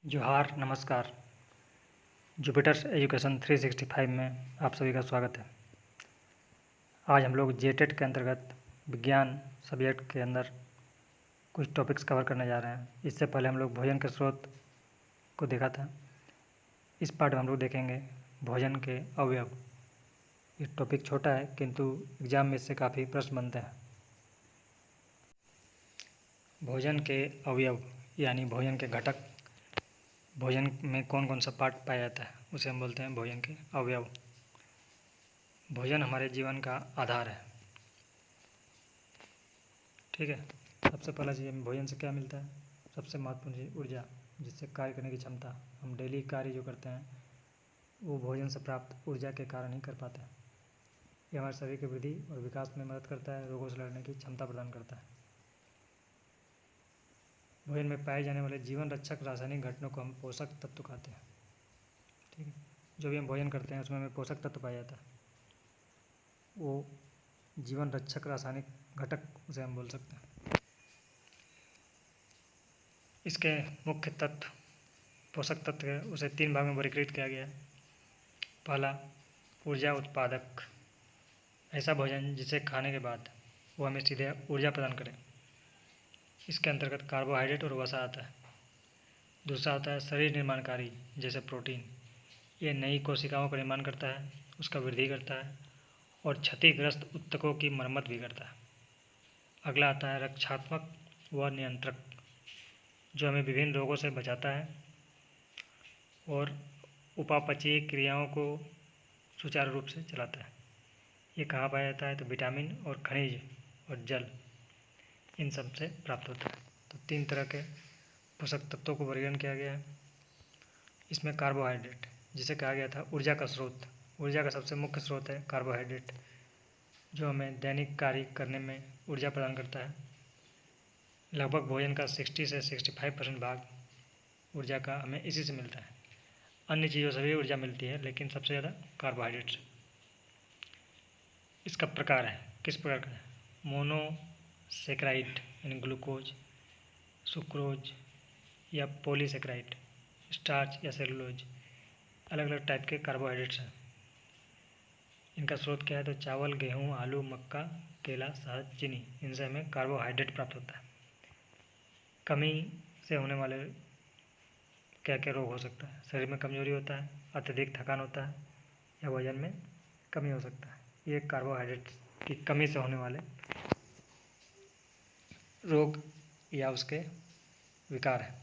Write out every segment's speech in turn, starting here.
जोहार नमस्कार। Jupiter's education 365 में आप सभी का स्वागत है। आज हम लोग जेटेट के अंतर्गत विज्ञान सब्जेक्ट के अंदर कुछ टॉपिक्स कवर करने जा रहे हैं। इससे पहले हम लोग भोजन के स्रोत को देखा था। इस पार्ट में हम लोग देखेंगे भोजन के अवयव। ये टॉपिक छोटा है किंतु एग्जाम में इससे काफ़ी प्रश्न बनते हैं। भोजन के अवयव यानी भोजन के घटक। भोजन में कौन कौन सा पार्ट पाया जाता है उसे हम बोलते हैं भोजन के अवयव। भोजन हमारे जीवन का आधार है। ठीक है। सबसे पहला चीज़ हमें भोजन से क्या मिलता है? सबसे महत्वपूर्ण चीज़ ऊर्जा, जिससे कार्य करने की क्षमता। हम डेली कार्य जो करते हैं वो भोजन से प्राप्त ऊर्जा के कारण ही कर पाते हैं। ये हमारे शरीर की वृद्धि और विकास में मदद करता है, रोगों से लड़ने की क्षमता प्रदान करता है। भोजन में पाए जाने वाले जीवन रक्षक रासायनिक घटकों को हम पोषक तत्व कहते हैं। ठीक है। जो भी हम भोजन करते हैं उसमें हमें पोषक तत्व पाया जाता है, वो जीवन रक्षक रासायनिक घटक उसे हम बोल सकते हैं। इसके मुख्य तत्व पोषक तत्व है, उसे 3 भाग में वर्गीकृत किया गया है। पहला, ऊर्जा उत्पादक, ऐसा भोजन जिसे खाने के बाद वो हमें सीधे ऊर्जा प्रदान करे। इसके अंतर्गत कार्बोहाइड्रेट और वसा आता है। दूसरा आता है शरीर निर्माणकारी, जैसे प्रोटीन। ये नई कोशिकाओं का निर्माण करता है, उसका वृद्धि करता है और क्षतिग्रस्त ऊतकों की मरम्मत भी करता है। अगला आता है रक्षात्मक व नियंत्रक, जो हमें विभिन्न रोगों से बचाता है और उपापचयी क्रियाओं को सुचारू रूप से चलाता है। ये कहाँ पाया जाता है? तो विटामिन और खनिज और जल, इन सब से प्राप्त होता है। तो 3 तरह के पोषक तत्वों को वर्गीकरण किया गया है। इसमें कार्बोहाइड्रेट, जिसे कहा गया था ऊर्जा का स्रोत। ऊर्जा का सबसे मुख्य स्रोत है कार्बोहाइड्रेट, जो हमें दैनिक कार्य करने में ऊर्जा प्रदान करता है। लगभग भोजन का 60 से 65% भाग ऊर्जा का हमें इसी से मिलता है। अन्य चीज़ों से भी ऊर्जा मिलती है, लेकिन सबसे ज़्यादा कार्बोहाइड्रेट से। इसका प्रकार है, किस प्रकार का है? मोनोसेक्राइड यानी ग्लूकोज, सुक्रोज या पॉलीसेक्राइड, स्टार्च या सेलुलोज, अलग अलग टाइप के कार्बोहाइड्रेट्स हैं। इनका स्रोत क्या है? तो चावल, गेहूँ, आलू, मक्का, केला, शहद, चीनी, इनसे हमें कार्बोहाइड्रेट प्राप्त होता है। कमी से होने वाले क्या क्या रोग हो सकता है? शरीर में कमजोरी होता है, अत्यधिक थकान होता है या वजन में कमी हो सकता है। ये कार्बोहाइड्रेट की कमी से होने वाले रोग या उसके विकार है।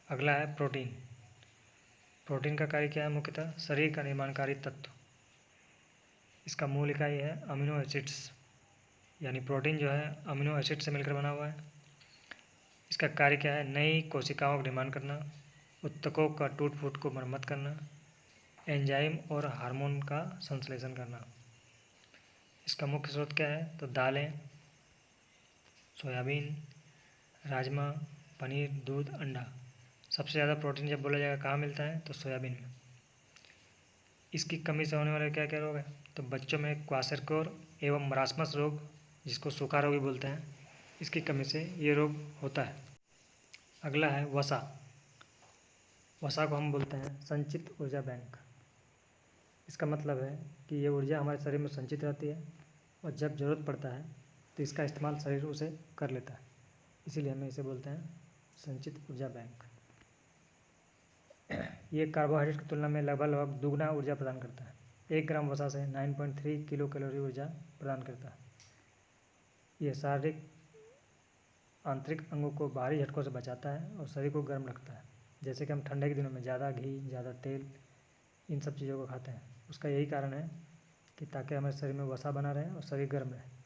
अगला है प्रोटीन। प्रोटीन का कार्य क्या है? मुख्यतः शरीर का निर्माणकारी तत्व। इसका मूल इकाई है अमीनो एसिड्स, यानी प्रोटीन जो है अमीनो एसिड से मिलकर बना हुआ है। इसका कार्य क्या है? नई कोशिकाओं का निर्माण करना, ऊतकों का टूट फूट को मरम्मत करना, एंजाइम और हार्मोन का संश्लेषण करना। इसका मुख्य स्रोत क्या है? तो दालें, सोयाबीन, राजमा, पनीर, दूध, अंडा। सबसे ज़्यादा प्रोटीन जब बोला जाएगा कहाँ मिलता है? तो सोयाबीन में। इसकी कमी से होने वाले क्या क्या रोग हैं? तो बच्चों में क्वाशरकोर एवं मरासमस रोग, जिसको सूखा रोग भी बोलते हैं, इसकी कमी से ये रोग होता है। अगला है वसा। वसा को हम बोलते हैं संचित ऊर्जा बैंक। इसका मतलब है कि ये ऊर्जा हमारे शरीर में संचित रहती है और जब ज़रूरत पड़ता है तो इसका इस्तेमाल शरीर उसे कर लेता है, इसीलिए हमें इसे बोलते हैं संचित ऊर्जा बैंक। ये कार्बोहाइड्रेट की तुलना में लगभग दुगना ऊर्जा प्रदान करता है। 1 ग्राम वसा से 9.3 किलो कैलोरी ऊर्जा प्रदान करता है। यह शारीरिक आंतरिक अंगों को बाहरी झटकों से बचाता है और शरीर को गर्म रखता है। जैसे कि हम ठंडे के दिनों में ज़्यादा घी, ज़्यादा तेल, इन सब चीज़ों को खाते हैं, उसका यही कारण है कि ताकि हमारे शरीर में वसा बना रहे और शरीर गर्म रहे।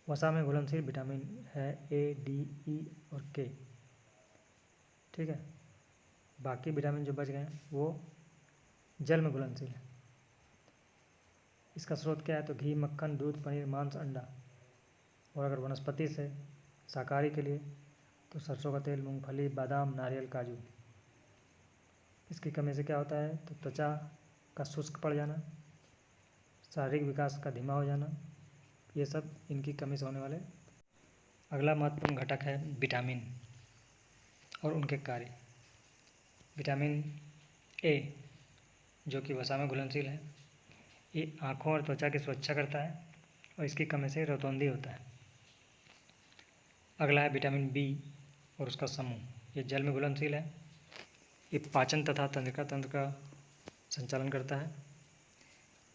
वसा में घुलनशील विटामिन है ए, डी, ई और के। ठीक है। बाकी विटामिन जो बच गए हैं वो जल में घुलनशील है। इसका स्रोत क्या है? तो घी, मक्खन, दूध, पनीर, मांस, अंडा। और अगर वनस्पति से शाकाहारी के लिए तो सरसों का तेल, मूंगफली, बादाम, नारियल, काजू। इसकी कमी से क्या होता है? तो त्वचा का शुष्क पड़ जाना, शारीरिक विकास का धीमा हो जाना, ये सब इनकी कमी से होने वाले। अगला महत्वपूर्ण घटक है विटामिन। और उनके कार्य। विटामिन ए जो कि वसा में घुलनशील है, ये आँखों और त्वचा की सुरक्षा करता है और इसकी कमी से रतौंधी होता है। अगला है विटामिन बी और उसका समूह। ये जल में घुलनशील है, ये पाचन तथा तंत्रिका तंत्र का संचालन करता है,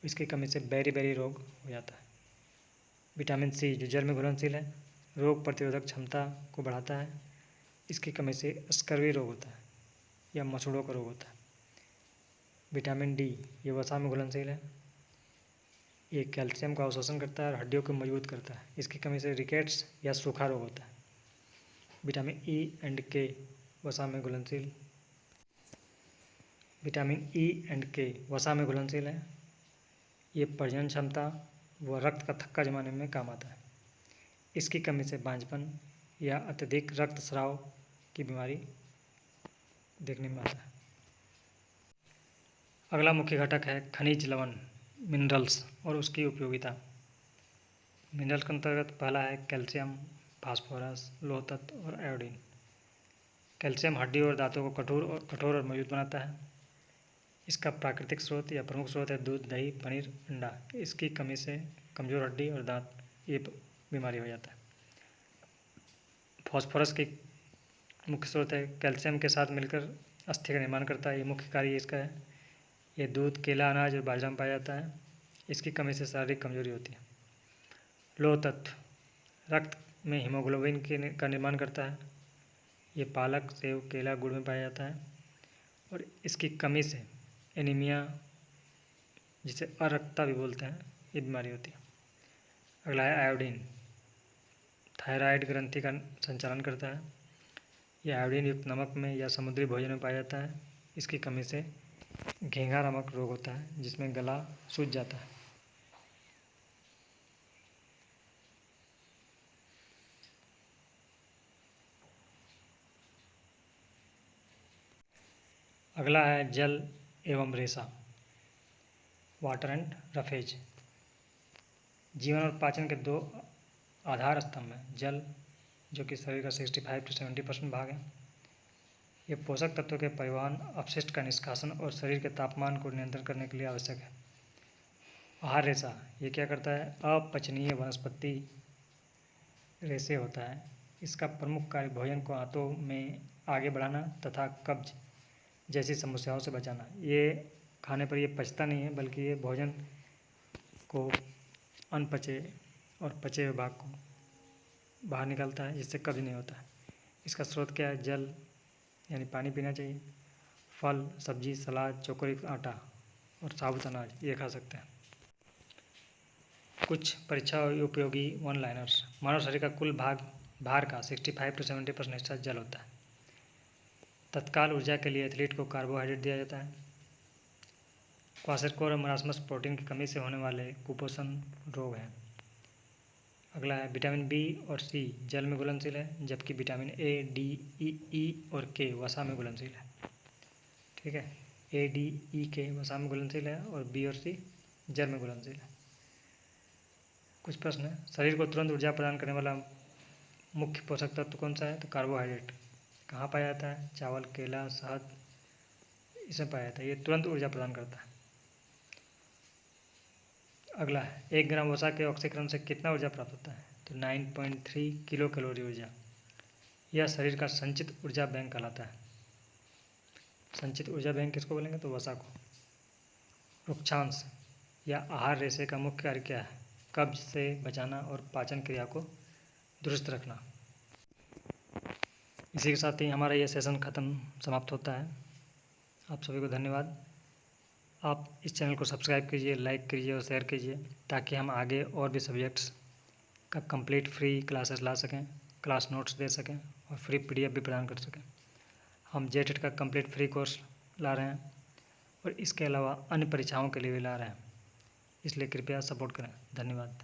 इसकी कमी से बेरी रोग हो जाता है। विटामिन सी जो जल में घुलनशील है, रोग प्रतिरोधक क्षमता को बढ़ाता है, इसकी कमी से स्कर्वी रोग होता है या मसूड़ों का रोग होता है। विटामिन डी ये वसा में घुलनशील है, ये कैल्शियम का अवशोषण करता है और हड्डियों को मजबूत करता है, इसकी कमी से रिकेट्स या सूखा रोग होता है। विटामिन ई एंड के वसा में घुलनशील। विटामिन ई एंड के वसा में घुलनशील है, ये प्रजनन क्षमता व रक्त का थक्का जमाने में काम आता है, इसकी कमी से बांझपन या अत्यधिक रक्तस्राव की बीमारी देखने में आता है। अगला मुख्य घटक है खनिज लवण मिनरल्स और उसकी उपयोगिता। मिनरल्स के अंतर्गत पहला है कैल्शियम, फास्फोरस, लोह तत्व और आयोडीन। कैल्शियम हड्डी और दांतों को कठोर और मजबूत बनाता है। इसका प्राकृतिक स्रोत या प्रमुख स्रोत है दूध, दही, पनीर, अंडा। इसकी कमी से कमज़ोर हड्डी और दांत ये बीमारी हो जाता है। फास्फोरस की मुख्य स्रोत है, कैल्शियम के साथ मिलकर अस्थि का निर्माण करता है। ये मुख्य कार्य इसका है। ये दूध, केला, अनाज और बाजरा में पाया जाता है, इसकी कमी से शारीरिक कमजोरी होती है। लोह तत्व रक्त में हीमोग्लोबिन का निर्माण करता है। ये पालक, सेब, केला, गुड़ में पाया जाता है और इसकी कमी से एनीमिया, जिसे अरक्तता भी बोलते हैं, ये बीमारी होती है। अगला है आयोडीन, थायराइड ग्रंथि का संचालन करता है। यह आयोडीन युक्त नमक में या समुद्री भोजन में पाया जाता है, इसकी कमी से घेंघा नमक रोग होता है, जिसमें गला सूज जाता है। अगला है जल एवं रेशा, वाटर एंड रफेज। जीवन और पाचन के दो आधार स्तंभ हैं। जल जो कि शरीर का 65 से 70% भाग है, ये पोषक तत्वों के परिवहन, अपशिष्ट का निष्कासन और शरीर के तापमान को नियंत्रण करने के लिए आवश्यक है। आहार रेशा ये क्या करता है, अपचनीय वनस्पति रेशे होता है। इसका प्रमुख कार्य भोजन को आंतों में आगे बढ़ाना तथा कब्ज जैसी समस्याओं से बचाना। ये खाने पर ये पचता नहीं है, बल्कि ये भोजन को अनपचे और पचे हुए भाग को बाहर निकालता है, जिससे कब्ज नहीं होता है। इसका स्रोत क्या है, जल यानी पानी पीना चाहिए। फल, सब्जी, सलाद, चोकरी आटा और साबुत अनाज ये खा सकते हैं। कुछ परीक्षा उपयोगी वन लाइनर्स। मानव शरीर का कुल भार का 65 से 70% हिस्सा जल होता है। तत्काल ऊर्जा के लिए एथलीट को कार्बोहाइड्रेट दिया जाता है। क्वाशेरकोर और मरासमस प्रोटीन की कमी से होने वाले कुपोषण रोग हैं। अगला है विटामिन बी और सी जल में घुलनशील है, जबकि विटामिन ए, डी, ई और के वसा में घुलनशील है। ठीक है, ए, डी, ई, के वसा में घुलनशील है और बी और सी जल में घुलनशील है। कुछ प्रश्न है, शरीर को तुरंत ऊर्जा प्रदान करने वाला मुख्य पोषक तत्व कौन सा है, तो कार्बोहाइड्रेट। कहाँ पाया जाता है, चावल, केला, शहद, इसमें पाया जाता है। ये तुरंत ऊर्जा प्रदान करता है। अगला है 1 ग्राम वसा के ऑक्सीकरण से कितना ऊर्जा प्राप्त होता है, तो 9.3 किलो कैलोरी ऊर्जा। यह शरीर का संचित ऊर्जा बैंक कहलाता है। संचित ऊर्जा बैंक किसको बोलेंगे, तो वसा को। रुक्षांश या आहार रेशे का मुख्य कार्य क्या है, कब्ज से बचाना और पाचन क्रिया को दुरुस्त रखना। इसी के साथ ही हमारा ये सेशन समाप्त होता है। आप सभी को धन्यवाद। आप इस चैनल को सब्सक्राइब कीजिए, लाइक कीजिए और शेयर कीजिए, ताकि हम आगे और भी सब्जेक्ट्स का कंप्लीट फ्री क्लासेस ला सकें, क्लास नोट्स दे सकें और फ्री PDF भी प्रदान कर सकें। हम JTET का कंप्लीट फ्री कोर्स ला रहे हैं और इसके अलावा अन्य परीक्षाओं के लिए भी ला रहे हैं, इसलिए कृपया सपोर्ट करें। धन्यवाद।